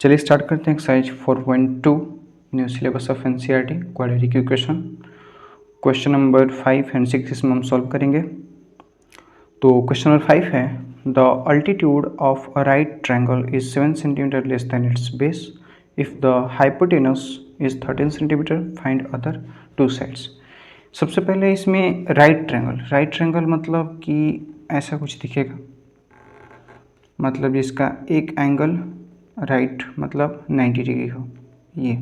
चलिए स्टार्ट करते हैं exercise 4.2 new syllabus of NCERT quadratic equation. Question number 5 and 6 इसमें हम सॉल्व करेंगे। तो क्वेश्चन नंबर 5 है the altitude of a right triangle is 7 centimetre less than it's base if the hypotenuse is 13 centimetre find other two sides. सबसे पहले इसमें right triangle मतलब कि ऐसा कुछ दिखेगा, मतलब जिसका एक एंगल राइट मतलब 90 डिग्री हो। ये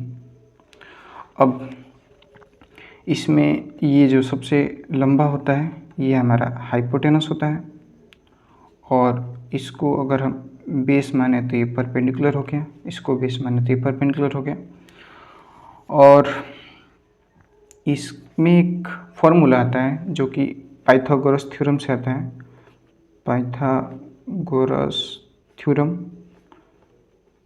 अब इसमें ये जो सबसे लंबा होता है ये हमारा हाइपोटेनस होता है, और इसको अगर हम बेस माने तो ये परपेंडिकुलर हो गया, इसको बेस माने तो ये परपेंडिकुलर हो गया। और इसमें एक फॉर्मूला आता है जो कि पाइथागोरस थ्योरम से आता है। पाइथागोरस थ्योरम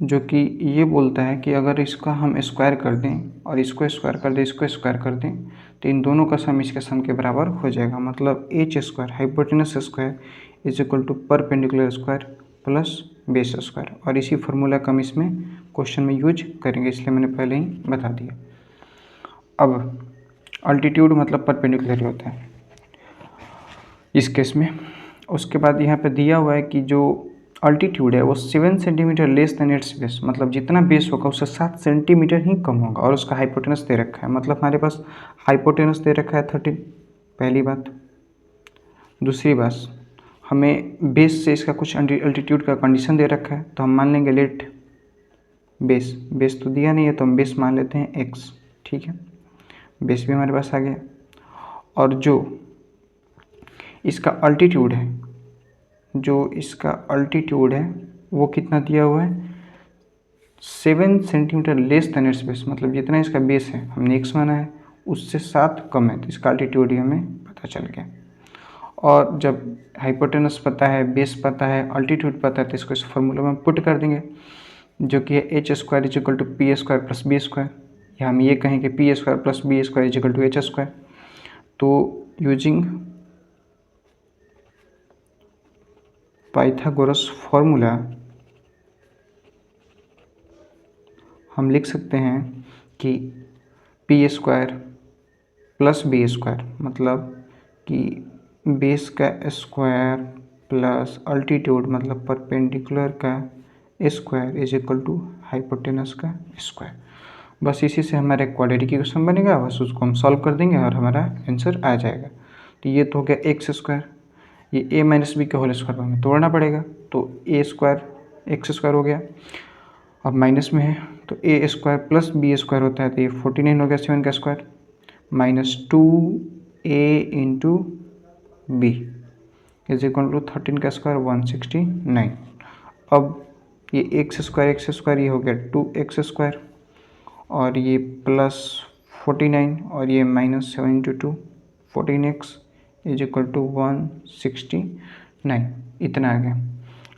जो कि ये बोलता है कि अगर इसका हम स्क्वायर कर दें और इसको स्क्वायर कर दें, इसको स्क्वायर कर दें, तो इन दोनों का सम इसके सम के बराबर हो जाएगा। मतलब H square hypotenuse square is equal to perpendicular square plus base square. और इसी फार्मूला का हम इसमें क्वेश्चन में यूज करेंगे, इसलिए मैंने पहले ही बता दिया। अब अल्टीट्यूड मतलब परपेंडिकुलर होता है इस केस में। उसके बाद यहाँ पे दिया हुआ है कि जो अल्टीट्यूड है वो 7 centimetre less than it's base, मतलब जितना बेस होगा उससे 7 सेंटीमीटर ही कम होगा। और उसका हाइपोटेनस दे रखा है, मतलब हमारे पास हाइपोटेनस दे रखा है 13, पहली बात। दूसरी बात, हमें बेस से इसका कुछ अल्टीट्यूड का कंडीशन दे रखा है, तो हम मान लेंगे लेट बेस तो दिया नहीं है तो हम बेस मान लेते हैं एक्स। ठीक है, बेस भी हमारे पास आ गया। और जो इसका अल्टीट्यूड है वो कितना दिया हुआ है, 7 centimetre less than it's base, मतलब जितना इसका बेस है हमने एक्स माना है उससे 7 कम है, तो इसका अल्टीट्यूड ही हमें पता चल गया। और जब हाइपोटेनस पता है, बेस पता है, अल्टीट्यूड पता है, तो इसको इस फॉर्मूला में पुट कर देंगे जो कि है H square is equal to P square plus B square, या हम ये कहें कि P square plus B square is equal to H square. तो यूजिंग पाइथागोरस फॉर्मूला हम लिख सकते हैं कि P square plus B square, मतलब कि बेस का स्क्वायर प्लस अल्टीट्यूड मतलब परपेंडिकुलर का square is equal to hypotenuse का स्क्वायर। बस इसी से हमारा एक क्वाड्रेटिक इक्वेशन बनेगा, बस उसको हम सॉल्व कर देंगे और हमारा आंसर आ जाएगा। तो ये तो हो गया एक्स स्क्वायर, ये ए माइनस बी के होल स्क्वायर हमें तोड़ना पड़ेगा, तो ए स्क्वायर एक्स स्क्वायर हो गया। अब माइनस में है तो A square plus B square होता है, तो ये 49 हो गया 7 का square minus 2a into B is equal to 13 का स्क्वायर 169। अब ये एक्स स्क्वायर ये हो गया 2x स्क्वायर, और ये प्लस 49 और ये minus 7 into 2 14x is equal to 169, इतना आ गया।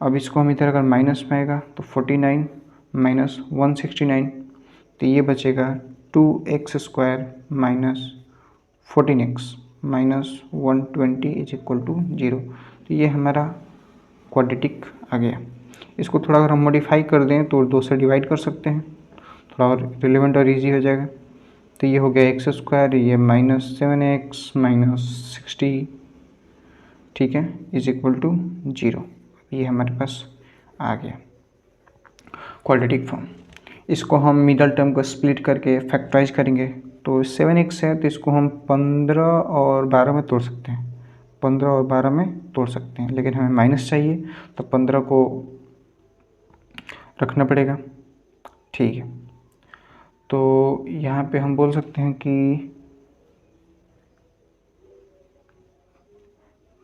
अब इसको हम इधर अगर माइनस में आएगा तो 49 माइनस 169, तो ये बचेगा 2x square minus 14x minus 120 is equal to 0। तो ये हमारा क्वाड्रेटिक आ गया। इसको थोड़ा अगर हम मॉडिफाई कर दें तो 2 से डिवाइड कर सकते हैं, थोड़ा और रिलेवेंट और इजी हो जाएगा। तो ये हो गया एक्स स्क्वायर, ये माइनस 7x माइनस 60, ठीक है, इज इक्वल टू 0। ये हमारे पास आ गया क्वाड्रेटिक फॉर्म। इसको हम मिडल टर्म को स्प्लिट करके फैक्टराइज करेंगे, तो 7x है तो इसको हम 15 और 12 में तोड़ सकते हैं, 15 और 12 में तोड़ सकते हैं, लेकिन हमें माइनस चाहिए तो 15 को रखना पड़ेगा। ठीक है, तो यहाँ पे हम बोल सकते हैं कि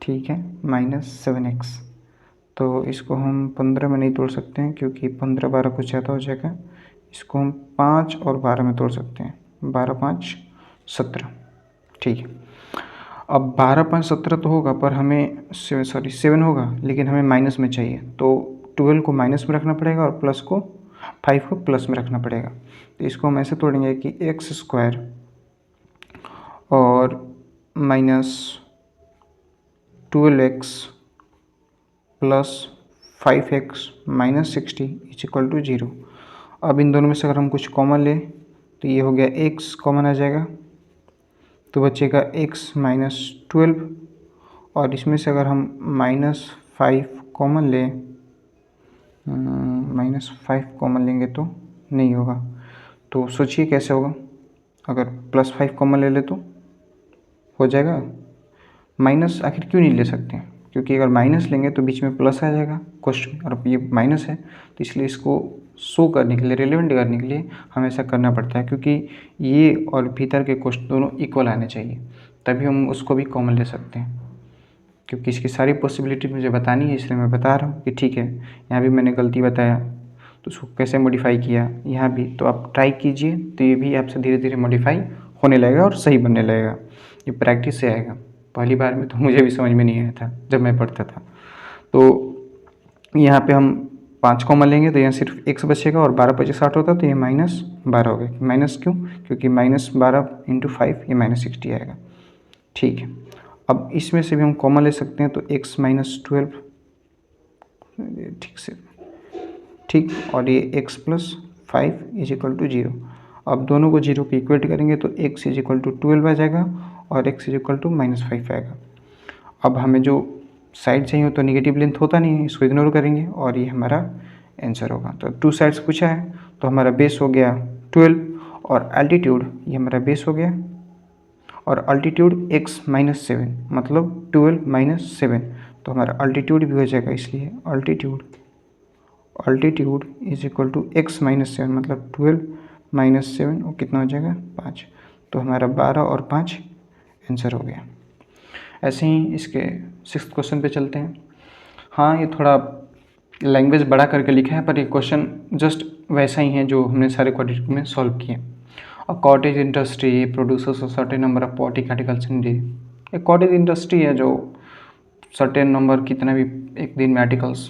ठीक है -7x, तो इसको हम 15 में नहीं तोड़ सकते हैं क्योंकि 15 12 कुछ ज़्यादा हो जाएगा। इसको हम 5 और 12 में तोड़ सकते हैं, 12 5 17। ठीक है, अब 12 5 17 तो होगा पर हमें 7 होगा, लेकिन हमें माइनस में चाहिए, तो 12 को माइनस में रखना पड़ेगा और प्लस को 5 को प्लस में रखना पड़ेगा। तो इसको हम ऐसे तोड़ेंगे कि एक्स स्क्वायर और minus 12x plus 5x minus 60 is equal to 0। अब इन दोनों में से अगर हम कुछ कॉमन लें तो ये हो गया x कॉमन आ जाएगा, तो बचेगा x माइनस 12। और इसमें से अगर हम -5 कॉमन लें, -5 कॉमन लेंगे तो नहीं होगा, तो सोचिए कैसे होगा। अगर +5 कॉमन ले ले तो हो जाएगा। माइनस आखिर क्यों नहीं ले सकते हैं, क्योंकि अगर माइनस लेंगे तो बीच में प्लस आ जाएगा क्वेश्चन, और ये माइनस है तो इसलिए इसको शो करने के लिए, रिलेवेंट करने के लिए हमें ऐसा करना पड़ता है, क्योंकि ये और भीतर के क्वेश्चन दोनों इक्वल आने चाहिए, तभी हम उसको भी कॉमन ले सकते हैं। क्योंकि इसकी सारी पॉसिबिलिटी मुझे बतानी है, इसलिए मैं बता रहा हूँ कि ठीक है, यहाँ भी मैंने गलती बताया तो उसको कैसे मॉडिफाई किया, यहाँ भी तो आप ट्राई कीजिए, तो ये भी आपसे धीरे धीरे मॉडिफाई होने लगेगा और सही बनने लगेगा। ये प्रैक्टिस से आएगा, पहली बार में तो मुझे भी समझ में नहीं आया था जब मैं पढ़ता था। तो यहाँ पे हम 5 कॉमन लेंगे तो यहाँ सिर्फ x बचेगा, और 12 × 5 = 60 होता तो ये -12 हो गया। माइनस क्यों, क्योंकि -12 × 5 ये -60 आएगा। ठीक है, अब इसमें से भी हम कॉमन ले सकते हैं, तो x माइनस 12 ठीक, और ये x + 5 = 0। अब दोनों को 0 पे इक्वेट करेंगे तो x = 12 आ जाएगा और x = -5 आएगा। अब हमें जो साइड चाहिए तो नेगेटिव लेंथ होता नहीं है, इसको इग्नोर करेंगे और ये हमारा आंसर होगा। तो 2 साइड्स पूछा है तो हमारा बेस हो गया 12, और एल्टीट्यूड ये हमारा बेस हो गया, और अल्टीट्यूड x - 7 मतलब 12 - 7, तो हमारा अल्टीट्यूड भी हो जाएगा। इसलिए अल्टीट्यूड = x - 7 मतलब 12 - 7, और कितना हो जाएगा 5। तो हमारा 12 और 5 आंसर हो गया। ऐसे ही इसके 6th क्वेश्चन पे चलते हैं। हाँ, ये थोड़ा लैंग्वेज बड़ा करके लिखा है, पर ये क्वेश्चन जस्ट वैसा ही है जो हमने सारे क्वाड्रेटिक में सॉल्व किए। A cottage industry produces a certain number of poetic articles in day। एक कॉटेज इंडस्ट्री है जो सर्टेन नंबर कितना भी एक दिन में आर्टिकल्स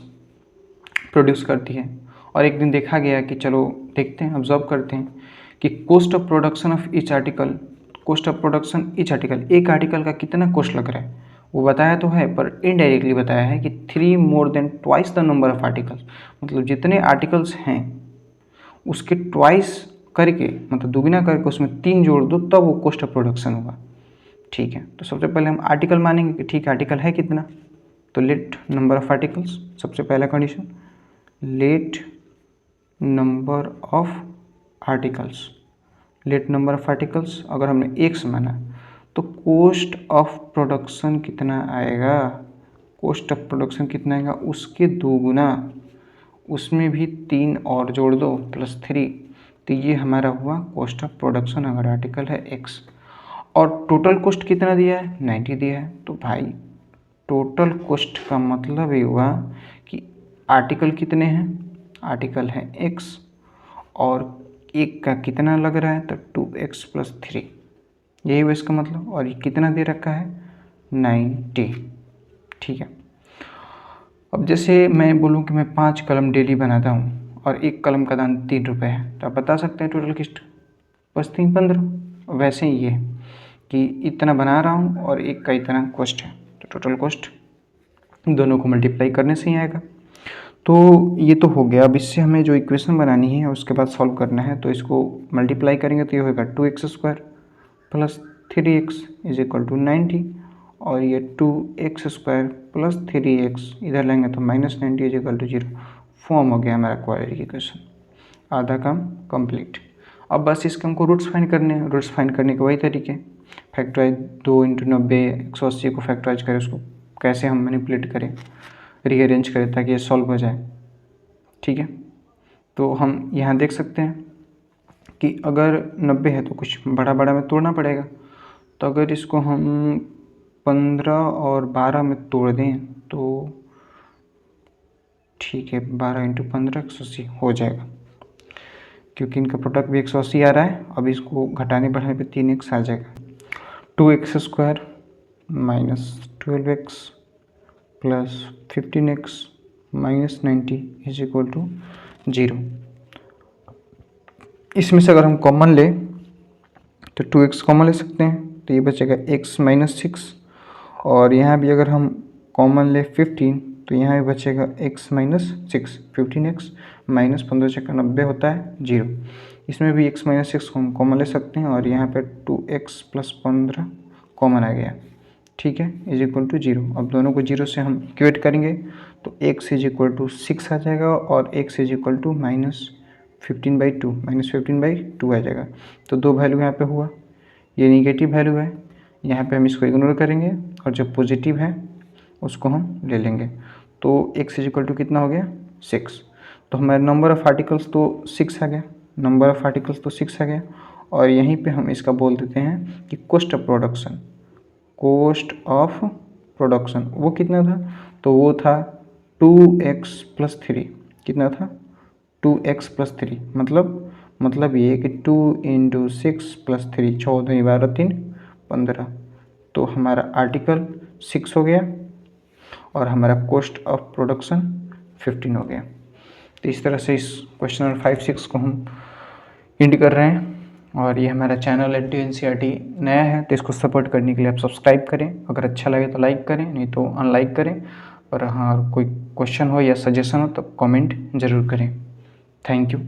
प्रोड्यूस करती है, और एक दिन देखा गया कि चलो देखते हैं, ऑब्जर्व करते हैं कि cost of production of each article, cost of production each article, एक आर्टिकल का कितना कॉस्ट लग रहा है वो बताया तो है, पर इनडायरेक्टली बताया है कि 3 more than twice the number of articles, मतलब जितने आर्टिकल्स हैं उसके ट्वाइस करके, मतलब दुगुना करके उसमें 3 जोड़ दो तब वो कॉस्ट ऑफ प्रोडक्शन होगा। ठीक है, तो सबसे पहले हम आर्टिकल मानेंगे कि ठीक है आर्टिकल है कितना, तो लेट नंबर ऑफ आर्टिकल्स, सबसे पहला condition let number of articles. Let number of articles अगर हमने x माना तो कॉस्ट ऑफ प्रोडक्शन कितना आएगा, कॉस्ट ऑफ प्रोडक्शन कितना आएगा उसके 2 गुना, उसमें भी 3 और जोड़ दो +3, तो ये हमारा हुआ कॉस्ट ऑफ प्रोडक्शन अगर आर्टिकल है x। और टोटल कॉस्ट कितना दिया है 90 दिया है, तो भाई टोटल कॉस्ट का मतलब ये हुआ कि आर्टिकल कितने हैं, आर्टिकल है x और एक का कितना लग रहा है तो 2x + 3, यही हुआ इसका मतलब। और ये कितना दे रखा है 90। ठीक है, अब जैसे मैं बोलूँ कि मैं 5 कलम डेली बनाता हूँ और एक कलम का दाम 3 रुपये है, तो आप बता सकते हैं टोटल किस्ट बस 3 15। वैसे ही ये कि इतना बना रहा हूँ और एक का इतना कॉस्ट है, तो टोटल कॉस्ट दोनों को मल्टीप्लाई करने से ही आएगा। तो ये तो हो गया। अब इससे हमें जो इक्वेशन बनानी है उसके बाद सॉल्व करना है, तो इसको मल्टीप्लाई करेंगे तो ये होगा 2x² + 3x = 90, और ये 2x² + 3x इधर लेंगे तो -90 = 0। फॉर्म हो गया हमारा क्वाड्रेटिक इक्वेशन, आधा काम कंप्लीट। अब बस इसके हमको रूट्स फाइंड करने हैं। रूट्स फाइंड करने के वही तरीके, फैक्टराइज 2 × 90 180 को फैक्टराइज करें, उसको कैसे हम मैनिपुलेट करें, रीअरेंज करें ताकि ये सॉल्व हो जाए। ठीक है, तो हम यहाँ देख सकते हैं कि अगर 90 है तो कुछ बड़ा बड़ा में तोड़ना पड़ेगा, तो अगर इसको हम 15 और 12 में तोड़ दें तो ठीक है 12 × 15 180 हो जाएगा, क्योंकि इनका प्रोडक्ट भी 180 आ रहा है। अब इसको घटाने बढ़ाने पे 3x आ जाएगा। 2x² - 12x + 15x - 90 = 0। इसमें से अगर हम कॉमन लें तो 2x कॉमन ले सकते हैं, तो ये बचेगा x - 6, और यहाँ भी अगर हम कॉमन ले 15 तो यहाँ भी बचेगा x माइनस 6, 15x माइनस 15 चक्का 90 होता है 0। इसमें भी x माइनस 6 को हम कॉमन ले सकते हैं और यहाँ पे 2x प्लस 15 कॉमन आ गया, ठीक है, इज इक्वल टू 0। अब दोनों को 0 से हम इक्वेट करेंगे तो x इज इक्वल टू 6 आ जाएगा और x इज इक्वल टू -15/2 -15/2 आ जाएगा। तो दो वैल्यू यहाँ पे हुआ, ये निगेटिव वैल्यू है, यहाँ पे हम इसको इग्नोर करेंगे और जो पॉजिटिव है उसको हम ले लेंगे। तो x इज इक्वल टू कितना हो गया 6। तो हमारे नंबर ऑफ़ आर्टिकल्स तो 6 आ गया, नंबर ऑफ़ आर्टिकल्स तो 6 आ गया। और यहीं पे हम इसका बोल देते हैं कि cost of production, cost of production वो कितना था, तो वो था 2x प्लस 3। कितना था 2x प्लस 3, मतलब ये कि 2 × 6 + 3, 14 12 3 15। तो हमारा आर्टिकल 6 हो गया और हमारा कॉस्ट ऑफ प्रोडक्शन 15 हो गया। तो इस तरह से इस क्वेश्चन नंबर 5, 6 को हम इंड कर रहे हैं। और ये हमारा चैनल एड टू NCERT नया है, तो इसको सपोर्ट करने के लिए आप सब्सक्राइब करें, अगर अच्छा लगे तो लाइक करें, नहीं तो अनलाइक करें। और हाँ, कोई क्वेश्चन हो या सजेशन हो तो कमेंट ज़रूर करें। Thank you.